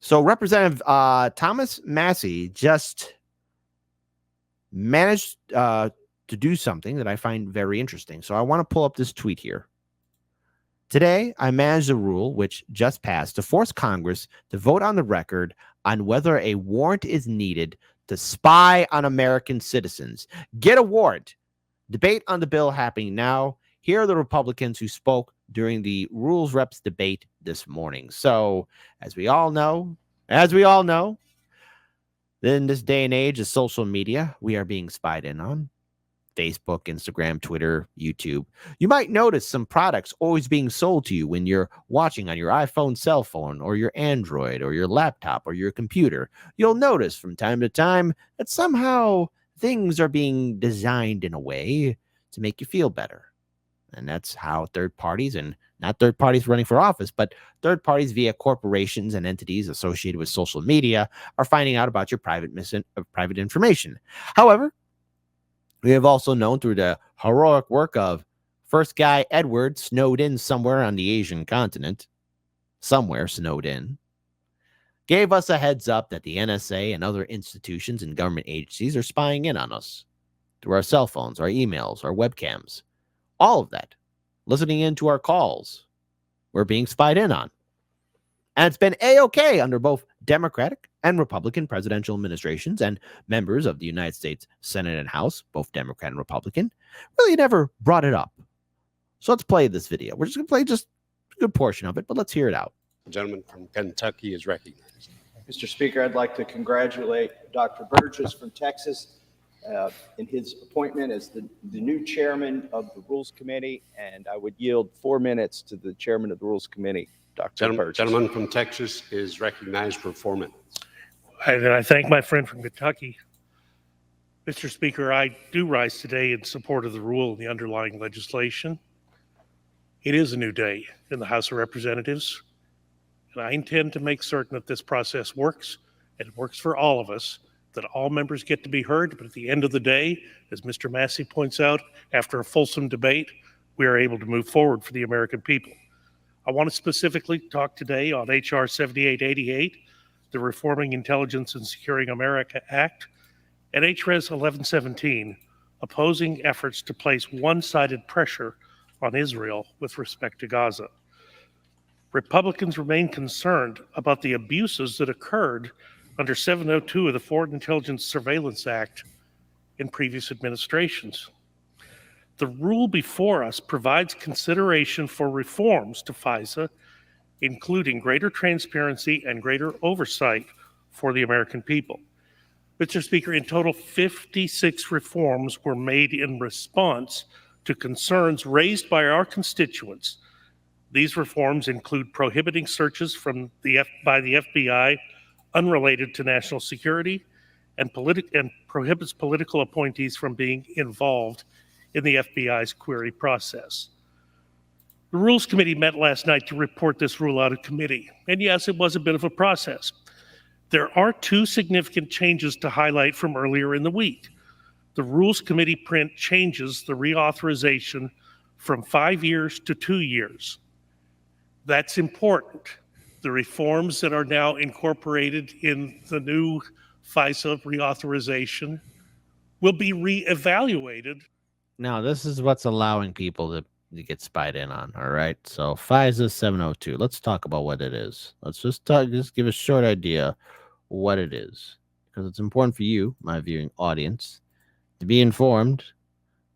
So Representative Thomas Massie just managed to do something that I find very interesting. So I want to pull up this tweet here. Today, I managed a rule which just passed to force Congress to vote on the record on whether a warrant is needed to spy on American citizens. Get a warrant. Debate on the bill happening now. Here are the Republicans who spoke during the Rules Reps debate this morning. So, as we all know, in this day and age of social media, we are being spied in on. Facebook, Instagram, Twitter, YouTube. You might notice some products always being sold to you when you're watching on your iPhone cell phone or your Android or your laptop or your computer. You'll notice from time to time that somehow things are being designed in a way to make you feel better. And that's how third parties, and not third parties running for office, but third parties via corporations and entities associated with social media are finding out about your private information. However, we have also known through the heroic work of first guy Edward snowed in somewhere on the Asian continent, snowed in, gave us a heads up that the NSA and other institutions and government agencies are spying in on us through our cell phones, our emails, our webcams, all of that, listening into our calls. We're being spied in on. And it's been A-OK under both Democratic and Republican presidential administrations, and members of the United States Senate and House, both Democrat and Republican, really never brought it up. So let's play this video. We're just going to play just a good portion of it, but let's hear it out. The gentleman from Kentucky is recognized. Mr. Speaker, I'd like to congratulate Dr. Burgess from Texas in his appointment as the new chairman of the Rules Committee, and I would yield 4 minutes to the chairman of the Rules Committee, Dr. Burgess. Gentleman from Texas is recognized for 4 minutes. I thank my friend from Kentucky. Mr. Speaker, I do rise today in support of the rule and the underlying legislation. It is a new day in the House of Representatives, and I intend to make certain that this process works, and it works for all of us, that all members get to be heard, but at the end of the day, as Mr. Massie points out, after a fulsome debate, we are able to move forward for the American people. I want to specifically talk today on H.R. 7888, the Reforming Intelligence and Securing America Act, and H.Res. 1117, opposing efforts to place one-sided pressure on Israel with respect to Gaza. Republicans remain concerned about the abuses that occurred under 702 of the Foreign Intelligence Surveillance Act in previous administrations. The rule before us provides consideration for reforms to FISA, including greater transparency and greater oversight for the American people. Mr. Speaker, in total, 56 reforms were made in response to concerns raised by our constituents. These reforms include prohibiting searches by the FBI unrelated to national security and prohibits political appointees from being involved in the FBI's query process. The Rules Committee met last night to report this rule out of committee, and yes, it was a bit of a process. There are two significant changes to highlight from earlier in the week. The Rules Committee print changes the reauthorization from 5 years to 2 years. That's important. The reforms that are now incorporated in the new FISA reauthorization will be reevaluated. Now, this is what's allowing people to get spied in on, all right? So FISA 702, let's talk about what it is. Let's just give a short idea what it is, because it's important for you, my viewing audience, to be informed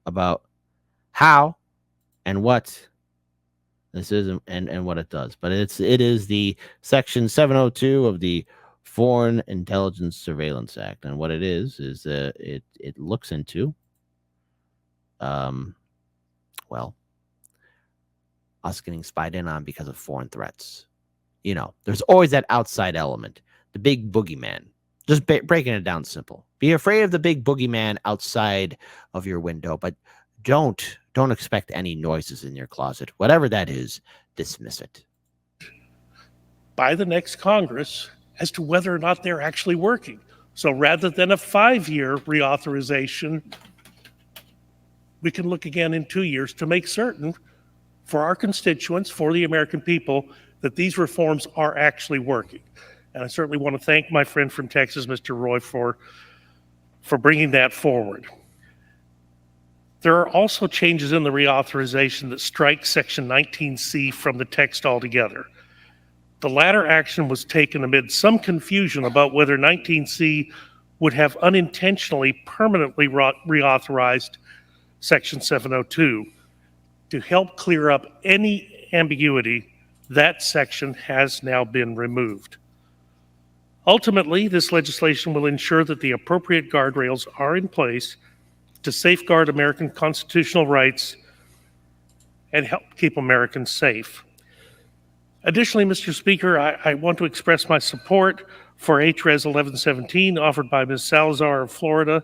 about how and what this is and what it does. But it is the Section 702 of the Foreign Intelligence Surveillance Act, and what it is it looks into well, us getting spied in on because of foreign threats. You know, there's always that outside element, the big boogeyman. Just breaking it down simple. Be afraid of the big boogeyman outside of your window, but don't expect any noises in your closet. Whatever that is, dismiss it. By the next Congress as to whether or not they're actually working. So rather than a 5-year reauthorization, we can look again in 2 years to make certain for our constituents, for the American people, that these reforms are actually working. And I certainly want to thank my friend from Texas, Mr. Roy, for bringing that forward. There are also changes in the reauthorization that strike Section 19C from the text altogether. The latter action was taken amid some confusion about whether 19C would have unintentionally permanently reauthorized Section 702. To help clear up any ambiguity, that section has now been removed. Ultimately, this legislation will ensure that the appropriate guardrails are in place to safeguard American constitutional rights and help keep Americans safe. Additionally, Mr. Speaker, I want to express my support for HRES 1117 offered by Ms. Salazar of Florida.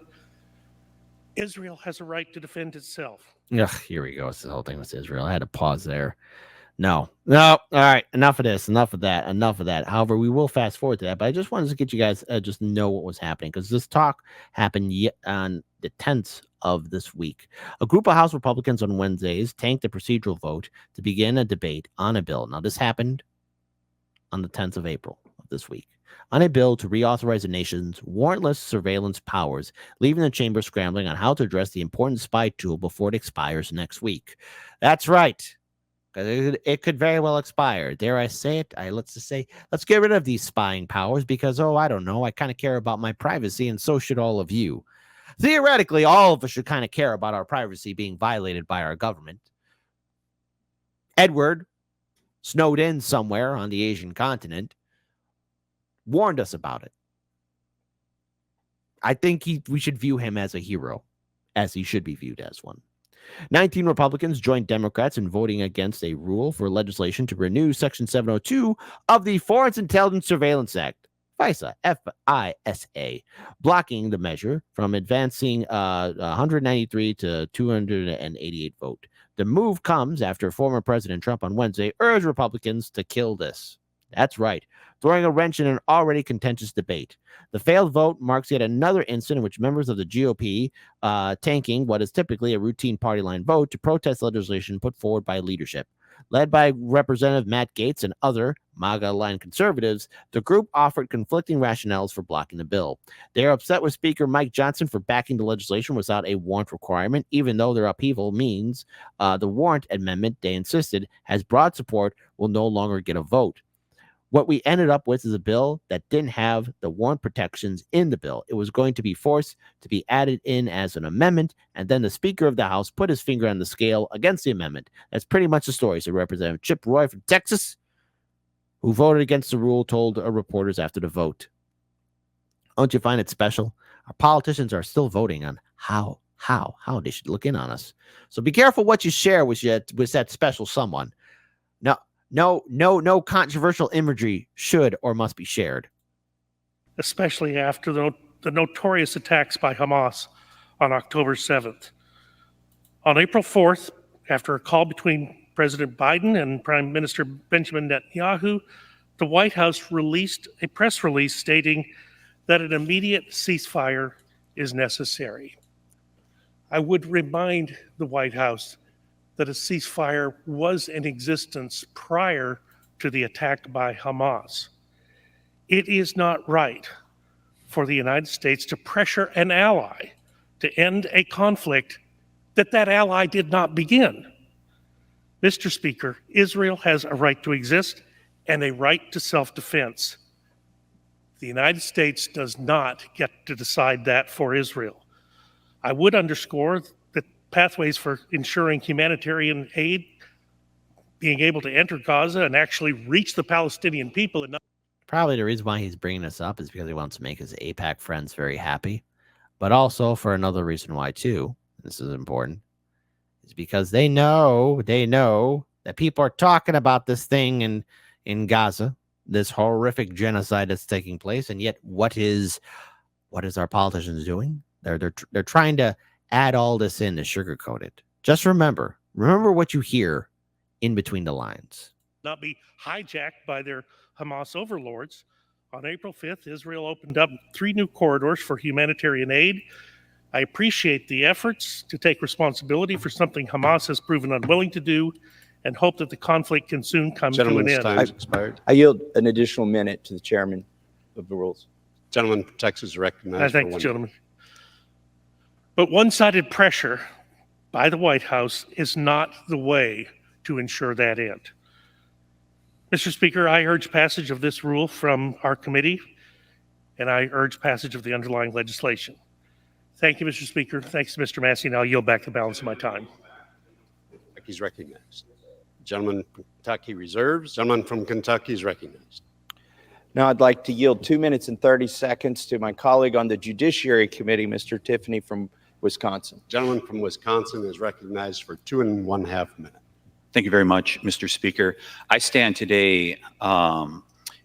Israel has a right to defend itself. Ugh, here we go. It's the whole thing with Israel. I had to pause there. No. All right. Enough of this. Enough of that. However, we will fast forward to that. But I just wanted to get you guys just know what was happening, because this talk happened on the 10th of this week. A group of House Republicans on Wednesdays tanked a procedural vote to begin a debate on a bill. Now, this happened on the 10th of April of this week, on a bill to reauthorize the nation's warrantless surveillance powers, leaving the chamber scrambling on how to address the important spy tool before it expires next week. That's right. Because it could very well expire. Dare I say it? Let's get rid of these spying powers because, I don't know, I kind of care about my privacy, and so should all of you. Theoretically, all of us should kind of care about our privacy being violated by our government. Edward, snowed in somewhere on the Asian continent, warned us about it. I think we should view him as a hero, as he should be viewed as one. 19 Republicans joined Democrats in voting against a rule for legislation to renew Section 702 of the Foreign Intelligence Surveillance Act, FISA, F-I-S-A, blocking the measure from advancing 193 to 288 vote. The move comes after former President Trump on Wednesday urged Republicans to kill this. That's right, throwing a wrench in an already contentious debate. The failed vote marks yet another instance in which members of the GOP tanking what is typically a routine party line vote to protest legislation put forward by leadership. Led by Representative Matt Gaetz and other MAGA-aligned conservatives, the group offered conflicting rationales for blocking the bill. They are upset with Speaker Mike Johnson for backing the legislation without a warrant requirement, even though their upheaval means the warrant amendment, they insisted, has broad support, will no longer get a vote. What we ended up with is a bill that didn't have the warrant protections in the bill. It was going to be forced to be added in as an amendment, and then the Speaker of the House put his finger on the scale against the amendment. That's pretty much the story. So Representative Chip Roy from Texas, who voted against the rule, told reporters after the vote, "Don't you find it special? Our politicians are still voting on how they should look in on us. So be careful what you share with that special someone. No controversial imagery should or must be shared." Especially after the notorious attacks by Hamas on October 7th. On April 4th, after a call between President Biden and Prime Minister Benjamin Netanyahu, the White House released a press release stating that an immediate ceasefire is necessary. I would remind the White House that a ceasefire was in existence prior to the attack by Hamas. It is not right for the United States to pressure an ally to end a conflict that ally did not begin. Mr. Speaker, Israel has a right to exist and a right to self-defense. The United States does not get to decide that for Israel. I would underscore that pathways for ensuring humanitarian aid being able to enter Gaza and actually reach the Palestinian people. And probably the reason why he's bringing this up is because he wants to make his AIPAC friends very happy, but also for another reason why too, this is important, is because they know that people are talking about this thing in Gaza, this horrific genocide that's taking place, and yet what is our politicians doing? They're trying to add all this in to sugarcoat it. Just remember what you hear in between the lines. Not be hijacked by their Hamas overlords. On April 5th, Israel opened up 3 new corridors for humanitarian aid. I appreciate the efforts to take responsibility for something Hamas has proven unwilling to do, and hope that the conflict can soon come to an end. Time's expired. I yield an additional minute to the chairman. of the rules. Gentleman from Texas is I recognized for thank the 1 minute. gentleman. But one-sided pressure by the White House is not the way to ensure that end. Mr. Speaker, I urge passage of this rule from our committee, and I urge passage of the underlying legislation. Thank you, Mr. Speaker. Thanks, Mr. Massie, and I'll yield back the balance of my time. He's recognized. Gentleman from Kentucky reserves. Gentleman from Kentucky is recognized. Now I'd like to yield 2 minutes and 30 seconds to my colleague on the Judiciary Committee, Mr. Tiffany from Wisconsin. Gentleman from Wisconsin is recognized for 2.5 minutes. Thank you very much, Mr. Speaker. I stand today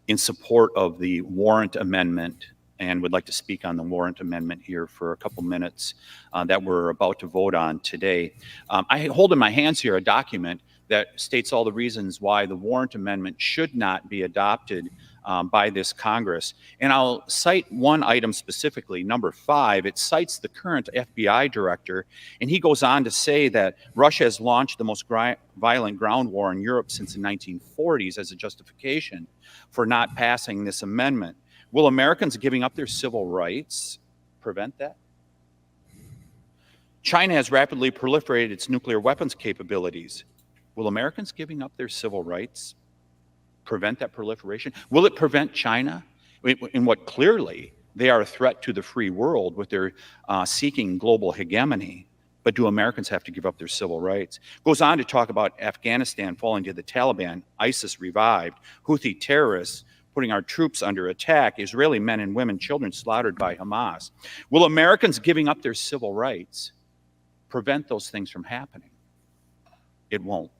in support of the warrant amendment and would like to speak on the warrant amendment here for a couple minutes that we're about to vote on today. I hold in my hands here a document that states all the reasons why the warrant amendment should not be adopted by this Congress. And I'll cite one item specifically, number 5. It cites the current FBI director, and he goes on to say that Russia has launched the most violent ground war in Europe since the 1940s as a justification for not passing this amendment. Will Americans giving up their civil rights prevent that? China has rapidly proliferated its nuclear weapons capabilities. Will Americans giving up their civil rights prevent that proliferation? Will it prevent China in what clearly they are a threat to the free world with their seeking global hegemony? But do Americans have to give up their civil rights? Goes on to talk about Afghanistan falling to the Taliban, ISIS revived, Houthi terrorists putting our troops under attack, Israeli men and women, children slaughtered by Hamas. Will Americans giving up their civil rights prevent those things from happening? It won't.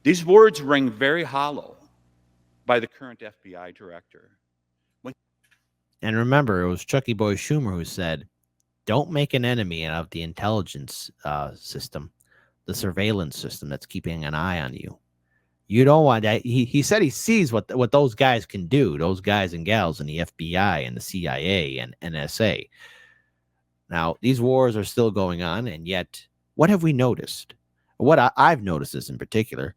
These words ring very hollow by the current FBI director. And remember, it was Chucky Boy Schumer who said, don't make an enemy out of the intelligence system, the surveillance system that's keeping an eye on you. You don't want that. He said he sees what those guys can do, those guys and gals in the FBI and the CIA and NSA. Now, these wars are still going on, and yet, what have we noticed? What I've noticed is in particular,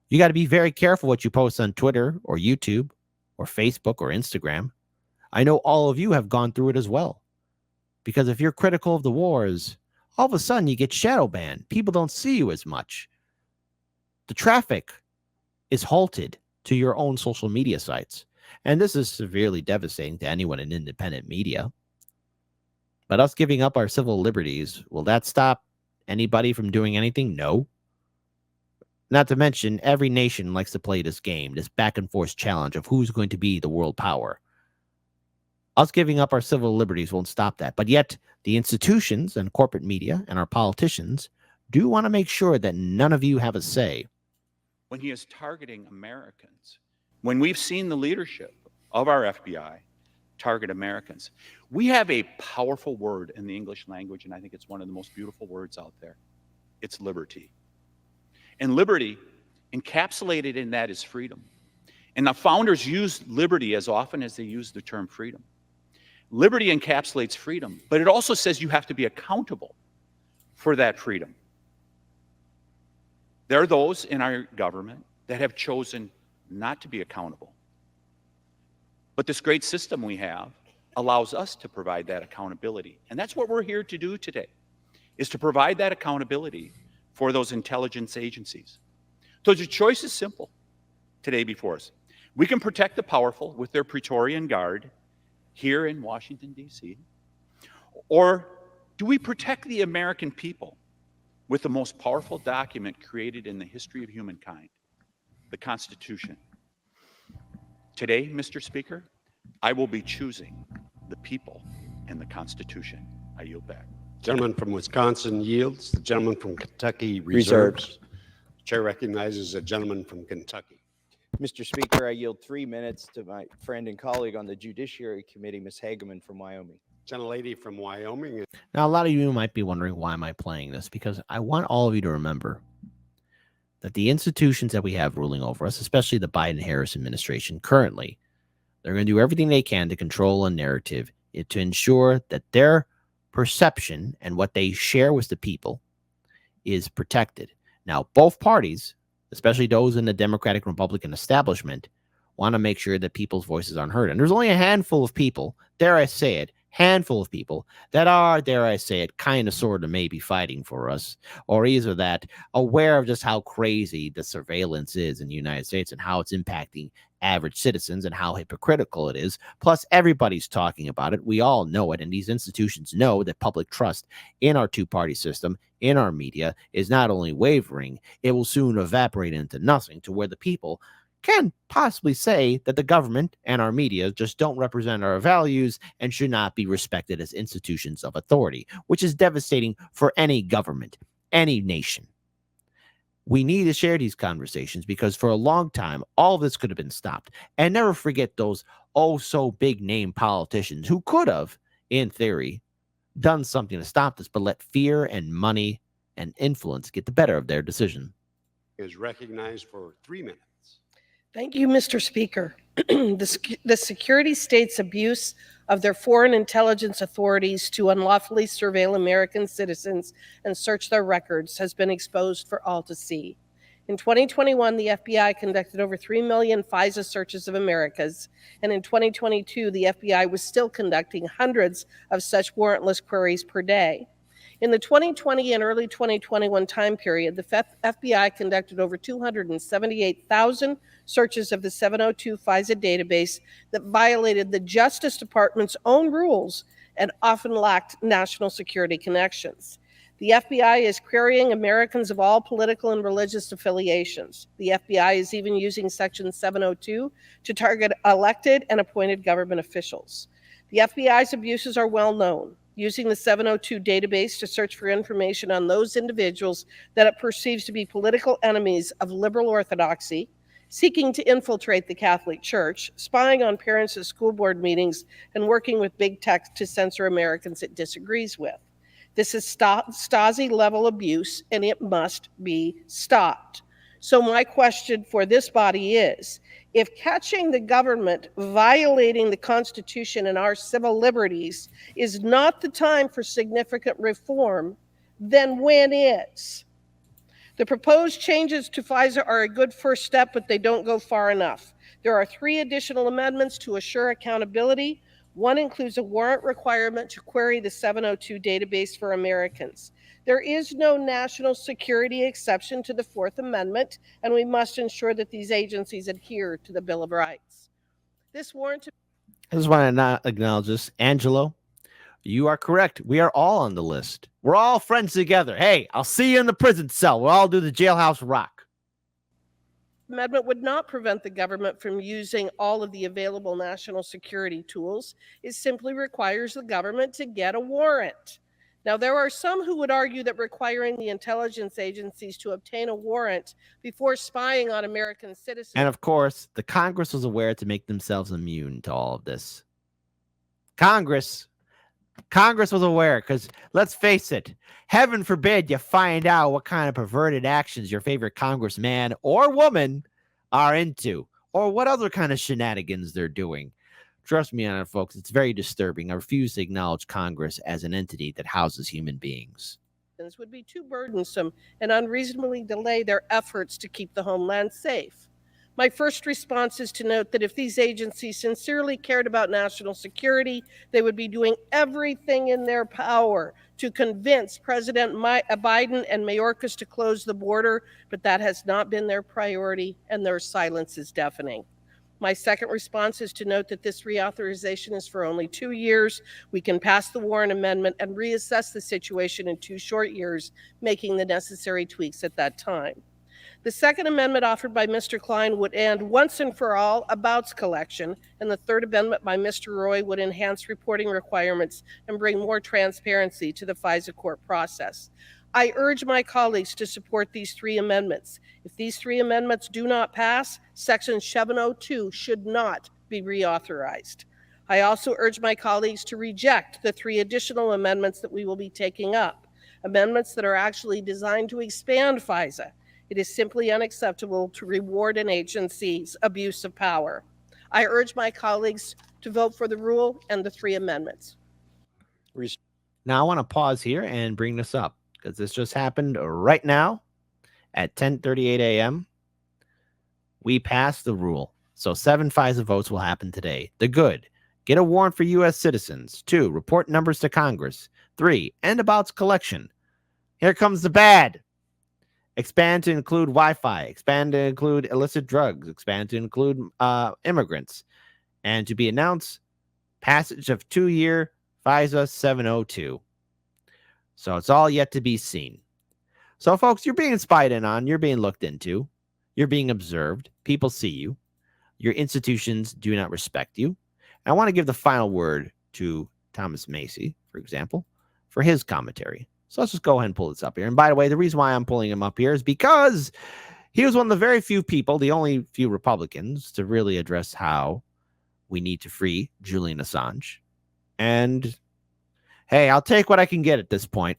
you got to be very careful what you post on Twitter or YouTube or Facebook or Instagram. I know all of you have gone through it as well. Because if you're critical of the wars, all of a sudden you get shadow banned. People don't see you as much. The traffic is halted to your own social media sites. And this is severely devastating to anyone in independent media. But us giving up our civil liberties, will that stop anybody from doing anything? No. Not to mention, every nation likes to play this game, this back and forth challenge of who's going to be the world power. Us giving up our civil liberties won't stop that. But yet, the institutions and corporate media and our politicians do want to make sure that none of you have a say. When he is targeting Americans, when we've seen the leadership of our FBI target Americans, we have a powerful word in the English language, and I think it's one of the most beautiful words out there. It's liberty. And liberty, encapsulated in that, is freedom. And the founders used liberty as often as they used the term freedom. Liberty encapsulates freedom, but it also says you have to be accountable for that freedom. There are those in our government that have chosen not to be accountable. But this great system we have allows us to provide that accountability. And that's what we're here to do today, is to provide that accountability for those intelligence agencies. So the choice is simple today before us. We can protect the powerful with their Praetorian Guard here in Washington, D.C., or do we protect the American people with the most powerful document created in the history of humankind, the Constitution? Today, Mr. Speaker, I will be choosing the people and the Constitution. I yield back. Gentleman from Wisconsin yields. The gentleman from Kentucky reserves. Chair recognizes a gentleman from Kentucky. Mr. Speaker, I yield 3 minutes to my friend and colleague on the Judiciary Committee, Ms. Hageman from Wyoming. Gentlelady from Wyoming. Now, a lot of you might be wondering, why am I playing this? Because I want all of you to remember that the institutions that we have ruling over us, especially the Biden-Harris administration currently, they're going to do everything they can to control a narrative to ensure that their perception and what they share with the people is protected. Now, both parties, especially those in the Democratic and Republican establishment, want to make sure that people's voices aren't heard. And there's only a handful of people, dare I say it, handful of people that are, dare I say it, kind of sort of maybe fighting for us, or either that aware of just how crazy the surveillance is in the United States and how it's impacting average citizens and how hypocritical it is. Plus, everybody's talking about it. We all know it. And these institutions know that public trust in our two-party system, in our media, is not only wavering, it will soon evaporate into nothing, to where the people can possibly say that the government and our media just don't represent our values and should not be respected as institutions of authority, which is devastating for any government, any nation. We need to share these conversations because for a long time, all of this could have been stopped. And never forget those oh so big name politicians who could have, in theory, done something to stop this, but let fear and money and influence get the better of their decision. Is recognized for 3 minutes. Thank you, Mr. Speaker. The security state's abuse of their foreign intelligence authorities to unlawfully surveil American citizens and search their records has been exposed for all to see. In 2021, the FBI conducted over 3 million FISA searches of Americans, and in 2022, the FBI was still conducting hundreds of such warrantless queries per day. In the 2020 and early 2021 time period, the FBI conducted over 278,000 searches of the 702 FISA database that violated the Justice Department's own rules and often lacked national security connections. The FBI is querying Americans of all political and religious affiliations. The FBI is even using Section 702 to target elected and appointed government officials. The FBI's abuses are well known, using the 702 database to search for information on those individuals that it perceives to be political enemies of liberal orthodoxy, seeking to infiltrate the Catholic Church, spying on parents at school board meetings, and working with big tech to censor Americans it disagrees with. This is Stasi-level abuse, and it must be stopped. So my question for this body is, if catching the government violating the Constitution and our civil liberties is not the time for significant reform, then when is? The proposed changes to FISA are a good first step, but they don't go far enough. There are 3 additional amendments to assure accountability. One includes a warrant requirement to query the 702 database for Americans. There is no national security exception to the 4th Amendment, and we must ensure that these agencies adhere to the Bill of Rights. This warrant... I just want to acknowledge this. Angelo, you are correct. We are all on the list. We're all friends together. Hey, I'll see you in the prison cell. We'll all do the jailhouse rock. Amendment would not prevent the government from using all of the available national security tools. It simply requires the government to get a warrant. Now, there are some who would argue that requiring the intelligence agencies to obtain a warrant before spying on American citizens... And of course, the Congress was aware to make themselves immune to all of this. Congress was aware, because let's face it, heaven forbid you find out what kind of perverted actions your favorite congressman or woman are into, or what other kind of shenanigans they're doing. Trust me on it, folks. It's very disturbing. I refuse to acknowledge Congress as an entity that houses human beings. Would be too burdensome and unreasonably delay their efforts to keep the homeland safe. My first response is to note that if these agencies sincerely cared about national security, they would be doing everything in their power to convince President Biden and Mayorkas to close the border, but that has not been their priority, and their silence is deafening. My second response is to note that this reauthorization is for only 2 years. We can pass the Warren Amendment and reassess the situation in 2 short years, making the necessary tweaks at that time. The second amendment offered by Mr. Klein would end once and for all abouts collection, and the third amendment by Mr. Roy would enhance reporting requirements and bring more transparency to the FISA court process. I urge my colleagues to support these 3 amendments. If these 3 amendments do not pass, Section 702 should not be reauthorized. I also urge my colleagues to reject the 3 additional amendments that we will be taking up, amendments that are actually designed to expand FISA. It is simply unacceptable to reward an agency's abuse of power. I urge my colleagues to vote for the rule and the 3 amendments. Now I want to pause here and bring this up, because this just happened right now at 10:38 a.m. We passed the rule. So 7 FISA votes will happen today. The good: get a warrant for U.S. citizens. 2, report numbers to Congress. 3, end abouts collection. Here comes the bad: expand to include Wi-Fi, expand to include illicit drugs, expand to include immigrants, and to be announced, passage of 2-year FISA 702. So it's all yet to be seen. So, folks, you're being spied in on. You're being looked into. You're being observed. People see you. Your institutions do not respect you. And I want to give the final word to Thomas Massie, for example, for his commentary. So let's just go ahead and pull this up here. And by the way, the reason why I'm pulling him up here is because he was one of the very few people, the only few Republicans, to really address how we need to free Julian Assange. And hey, I'll take what I can get at this point.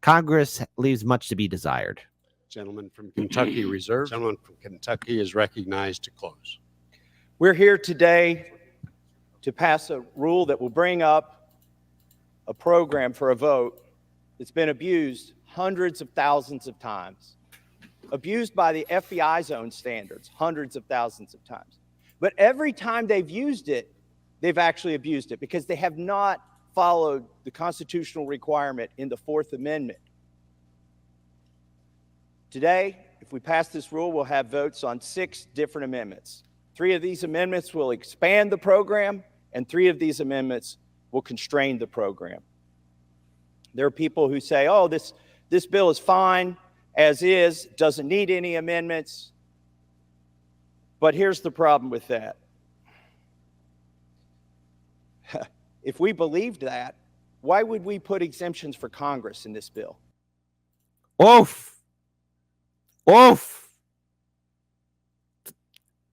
Congress leaves much to be desired. Gentleman from Kentucky reserved. Gentleman from Kentucky is recognized to close. We're here today to pass a rule that will bring up a program for a vote that's been abused hundreds of thousands of times, abused by the FBI's own standards, hundreds of thousands of times. But every time they've used it, they've actually abused it because they have not followed the constitutional requirement in the Fourth Amendment. Today, if we pass this rule, we'll have votes on 6 different amendments. 3 of these amendments will expand the program, and 3 of these amendments will constrain the program. There are people who say, oh, this bill is fine as is, doesn't need any amendments. But here's the problem with that. If we believed that, why would we put exemptions for Congress in this bill? Oof. Oof.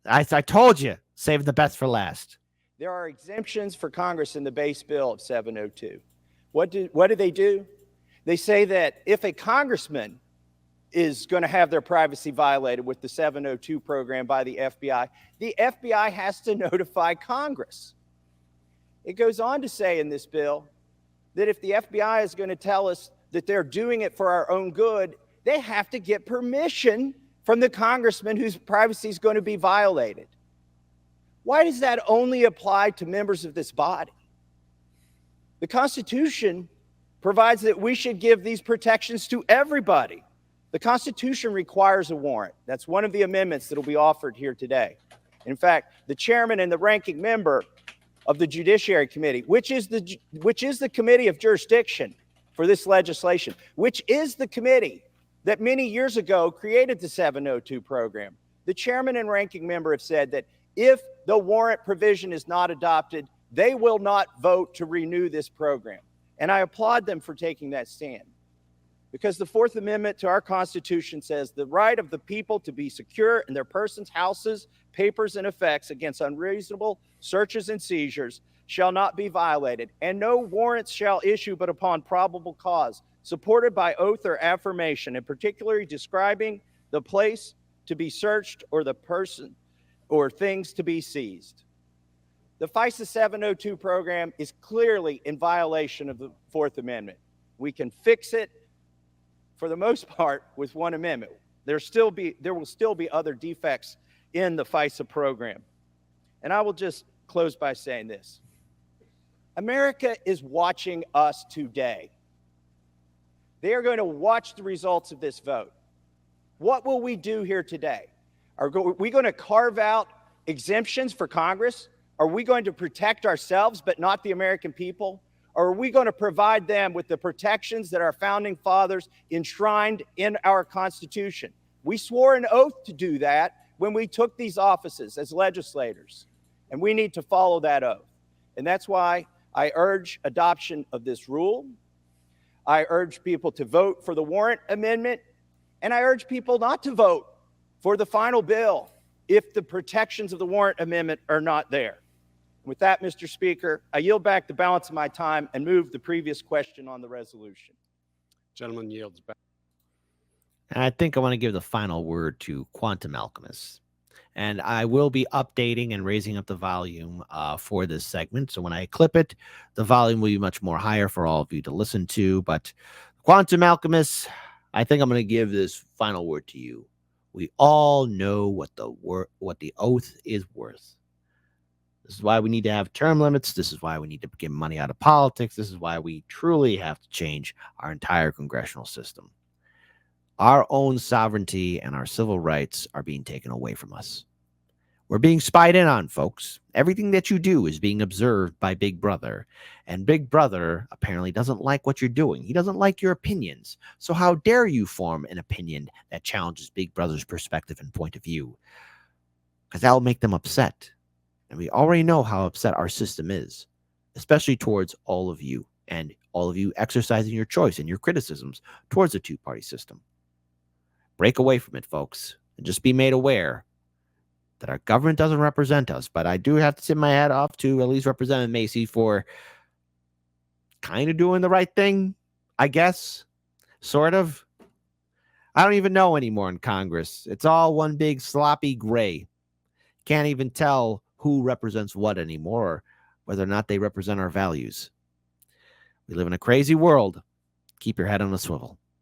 I told you, save the best for last. There are exemptions for Congress in the base bill of 702. What do they do? They say that if a congressman is going to have their privacy violated with the 702 program by the FBI has to notify Congress. It goes on to say in this bill that if the FBI is going to tell us that they're doing it for our own good, they have to get permission from the congressman whose privacy is going to be violated. Why does that only apply to members of this body? The Constitution provides that we should give these protections to everybody. The Constitution requires a warrant. That's one of the amendments that will be offered here today. In fact, the chairman and the ranking member of the Judiciary Committee, which is the committee of jurisdiction for this legislation, which is the committee that many years ago created the 702 program. The chairman and ranking member have said that if the warrant provision is not adopted, they will not vote to renew this program. And I applaud them for taking that stand. Because the Fourth Amendment to our Constitution says the right of the people to be secure in their persons, houses, papers, and effects against unreasonable searches and seizures shall not be violated, and no warrants shall issue but upon probable cause, supported by oath or affirmation, and particularly describing the place to be searched or the person or things to be seized. The FISA 702 program is clearly in violation of the Fourth Amendment. We can fix it for the most part with one amendment. There will still be other defects in the FISA program. And I will just close by saying this. America is watching us today. They are going to watch the results of this vote. What will we do here today? Are we going to carve out exemptions for Congress? Are we going to protect ourselves but not the American people? Or are we going to provide them with the protections that our founding fathers enshrined in our Constitution? We swore an oath to do that when we took these offices as legislators, and we need to follow that oath. And that's why I urge adoption of this rule. I urge people to vote for the warrant amendment, and I urge people not to vote for the final bill if the protections of the warrant amendment are not there. With that, Mr. Speaker, I yield back the balance of my time and move the previous question on the resolution. Gentleman yields back. And I think I want to give the final word to Quantum Alchemist. And I will be updating and raising up the volume for this segment. So when I clip it, the volume will be much more higher for all of you to listen to. But Quantum Alchemist, I think I'm going to give this final word to you We all know what the oath is worth. This is why we need to have term limits. This is why we need to get money out of politics. This is why we truly have to change our entire congressional system. Our own sovereignty and our civil rights are being taken away from us. We're being spied in on, folks. Everything that you do is being observed by Big Brother. And Big Brother apparently doesn't like what you're doing. He doesn't like your opinions. So how dare you form an opinion that challenges Big Brother's perspective and point of view? Because that will make them upset. And we already know how upset our system is, especially towards all of you and all of you exercising your choice and your criticisms towards the two-party system. Break away from it, folks, and just be made aware that our government doesn't represent us. But I do have to tip my hat off to at least Representative Massie for kind of doing the right thing, I guess, sort of. I don't even know anymore in Congress. It's all one big sloppy gray. Can't even tell who represents what anymore, or whether or not they represent our values. We live in a crazy world. Keep your head on a swivel.